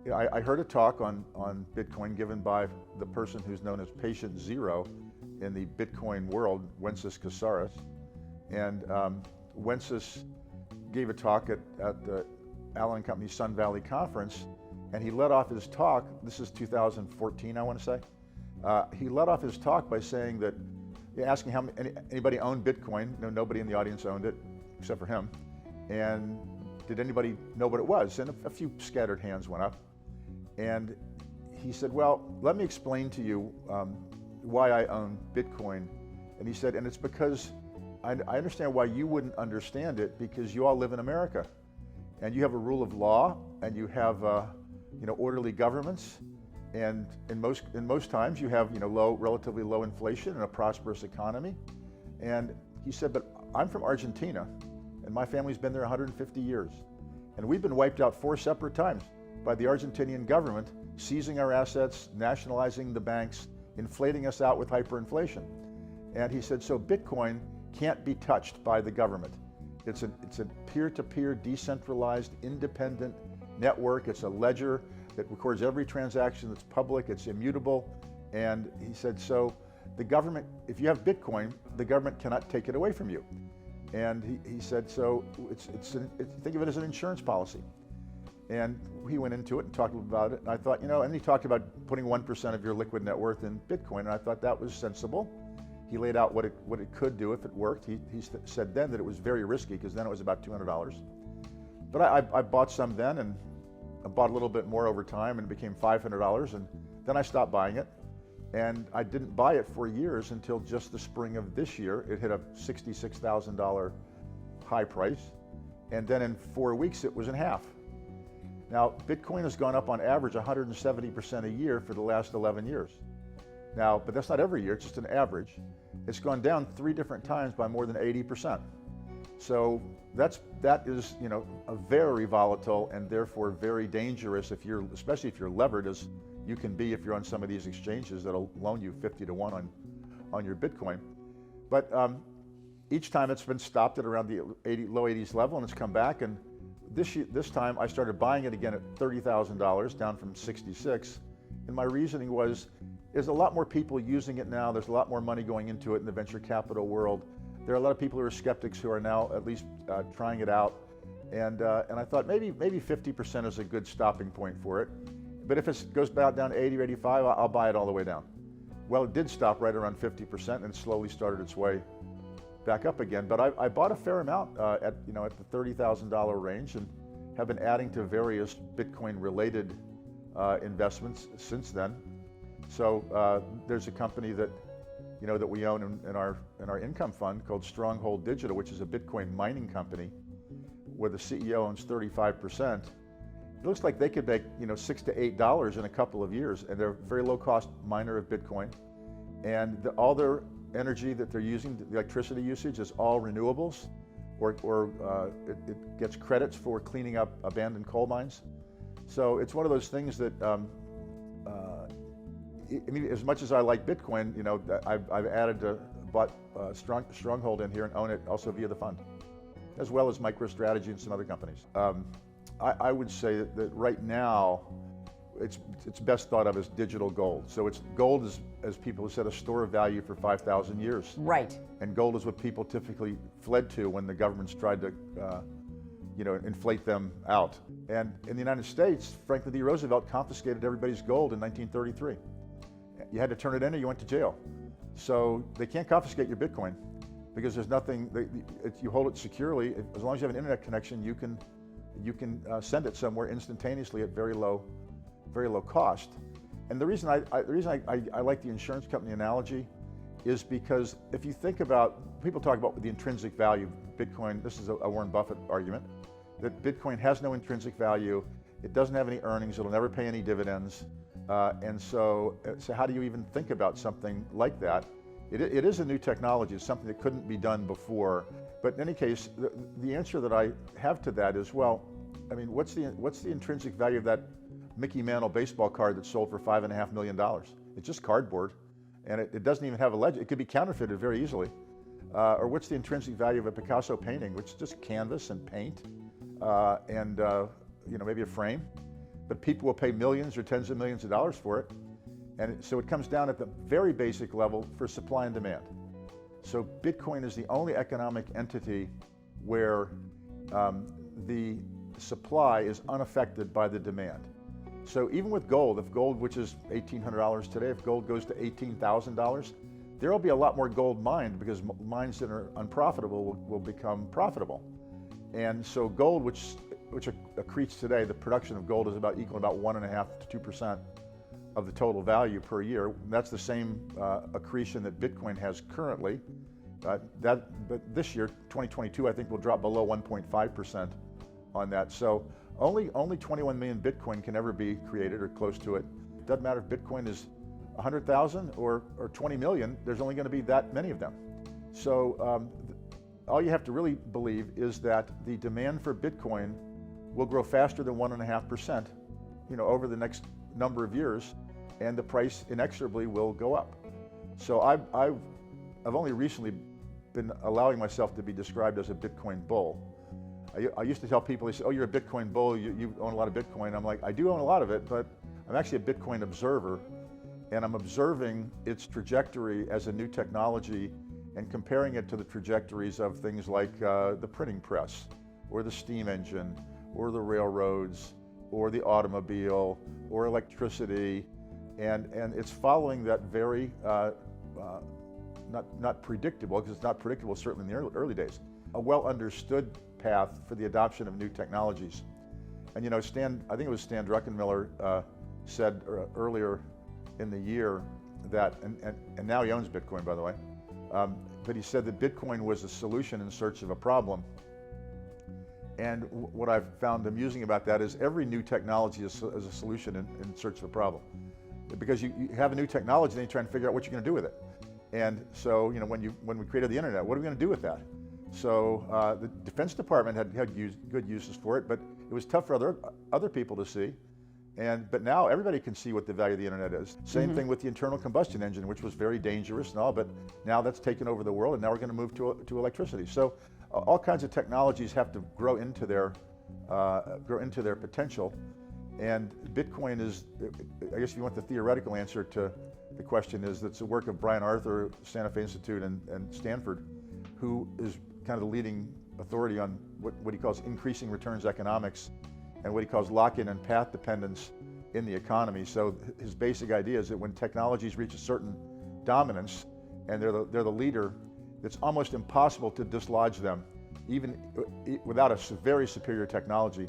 Yeah, I heard a talk on Bitcoin given by the person who's known as Patient Zero in the Bitcoin world, Wences Casares. And Wences gave a talk at the Allen Company Sun Valley Conference, and he led off his talk, this is 2014, I want to say. He led off his talk by saying that, asking how anybody owned Bitcoin. No, nobody in the audience owned it, except for him. And did anybody know what it was? And a few scattered hands went up. And he said, well, let me explain to you why I own Bitcoin. And he said, and it's because I understand why you wouldn't understand it, because you all live in America. And you have a rule of law, and you have orderly governments. And in most times you have relatively low inflation and a prosperous economy. And he said, but I'm from Argentina, and my family's been there 150 years. And we've been wiped out 4 separate times by the Argentinian government, seizing our assets, nationalizing the banks, inflating us out with hyperinflation. And he said, so Bitcoin can't be touched by the government. It's a peer-to-peer, decentralized, independent network. It's a ledger that records every transaction that's public. It's immutable. And he said, so the government, if you have Bitcoin, the government cannot take it away from you. And he said, so think of it as an insurance policy. And he went into it and talked about it. And I thought, and he talked about putting 1% of your liquid net worth in Bitcoin. And I thought that was sensible. He laid out what it could do if it worked. He said then that it was very risky, because then it was about $200. But I bought some then, and I bought a little bit more over time, and it became $500. And then I stopped buying it. And I didn't buy it for years until just the spring of this year. It hit a $66,000 high price. And then in 4 weeks, it was in half. Now, Bitcoin has gone up on average 170% a year for the last 11 years. Now, but that's not every year, it's just an average. It's gone down 3 different times by more than 80%. So that is, a very volatile and therefore very dangerous especially if you're levered, as you can be if you're on some of these exchanges that'll loan you 50 to 1 on your Bitcoin. But each time it's been stopped at around the low 80s level, and it's come back. And this time I started buying it again at $30,000, down from 66. And my reasoning was, there's a lot more people using it now. There's a lot more money going into it in the venture capital world. There are a lot of people who are skeptics who are now at least trying it out. And I thought maybe 50% is a good stopping point for it. But if it goes back down to 80 or 85, I'll buy it all the way down. Well, it did stop right around 50% and slowly started its way back up again. But I bought a fair amount at the $30,000 range, and have been adding to various Bitcoin-related investments since then. So there's a company that that we own in our income fund called Stronghold Digital, which is a Bitcoin mining company, where the CEO owns 35%. It looks like they could make $6 to $8 in a couple of years, and they're a very low-cost miner of Bitcoin. And all their energy that they're using, the electricity usage, is all renewables, or it gets credits for cleaning up abandoned coal mines. So it's one of those things that, as much as I like Bitcoin, I've bought Stronghold in here and own it also via the fund, as well as MicroStrategy and some other companies. I would say that right now, it's best thought of as digital gold. So gold is, as people have said, a store of value for 5,000 years. Right. And gold is what people typically fled to when the governments tried to inflate them out. And in the United States, Franklin D. Roosevelt confiscated everybody's gold in 1933. You had to turn it in or you went to jail. So they can't confiscate your Bitcoin, because there's nothing, you hold it securely. As long as you have an internet connection, you can send it somewhere instantaneously at very low cost. And the reason I like the insurance company analogy is because if you think about, people talk about the intrinsic value of Bitcoin. This is a Warren Buffett argument, that Bitcoin has no intrinsic value. It doesn't have any earnings. It'll never pay any dividends. And so how do you even think about something like that? It is a new technology. It's something that couldn't be done before. But in any case, the answer that I have to that is, well, I mean, what's the intrinsic value of that Mickey Mantle baseball card that sold for $5.5 million? It's just cardboard, and it doesn't even have a ledger. It could be counterfeited very easily. Or what's the intrinsic value of a Picasso painting, which is just canvas and paint, and maybe a frame? but people will pay millions or tens of millions of dollars for it. And so it comes down at the very basic level for supply and demand. So Bitcoin is the only economic entity where the supply is unaffected by the demand. So even with gold, if gold, which is $1,800 today, if gold goes to $18,000, there will be a lot more gold mined because mines that are unprofitable will become profitable. And so gold, which accretes today, the production of gold is equal to about 1.5% to 2% of the total value per year. That's the same accretion that Bitcoin has currently. But this year, 2022, I think will drop below 1.5% on that. So only 21 million Bitcoin can ever be created or close to it. Doesn't matter if Bitcoin is 100,000 or 20 million, there's only going to be that many of them. So all you have to really believe is that the demand for Bitcoin will grow faster than 1.5%, over the next number of years, and the price inexorably will go up. So I've only recently been allowing myself to be described as a Bitcoin bull. I used to tell people, they say, oh, you're a Bitcoin bull, you own a lot of Bitcoin. I'm like, I do own a lot of it, but I'm actually a Bitcoin observer, and I'm observing its trajectory as a new technology and comparing it to the trajectories of things like the printing press, or the steam engine, or the railroads, or the automobile, or electricity, and it's following that very, not predictable, because it's not predictable certainly in the early days, a well understood path for the adoption of new technologies. And I think it was Stan Druckenmiller said earlier in the year that, and now he owns Bitcoin, by the way, but he said that Bitcoin was a solution in search of a problem. And what I've found amusing about that is every new technology is a solution in search of a problem. Because you have a new technology, then you try and figure out what you're going to do with it. And so, when we created the internet, what are we going to do with that? So the Defense Department had good uses for it, but it was tough for other people to see. But now everybody can see what the value of the internet is. Same thing with the internal combustion engine, which was very dangerous and all, but now that's taken over the world, and now we're going to move to electricity. So all kinds of technologies have to grow into their potential. And Bitcoin is, I guess if you want the theoretical answer to the question, is that's the work of Brian Arthur, Santa Fe Institute, and Stanford, who is kind of the leading authority on what he calls increasing returns economics and what he calls lock-in and path dependence in the economy. So his basic idea is that when technologies reach a certain dominance and they're the leader, it's almost impossible to dislodge them, even without a very superior technology.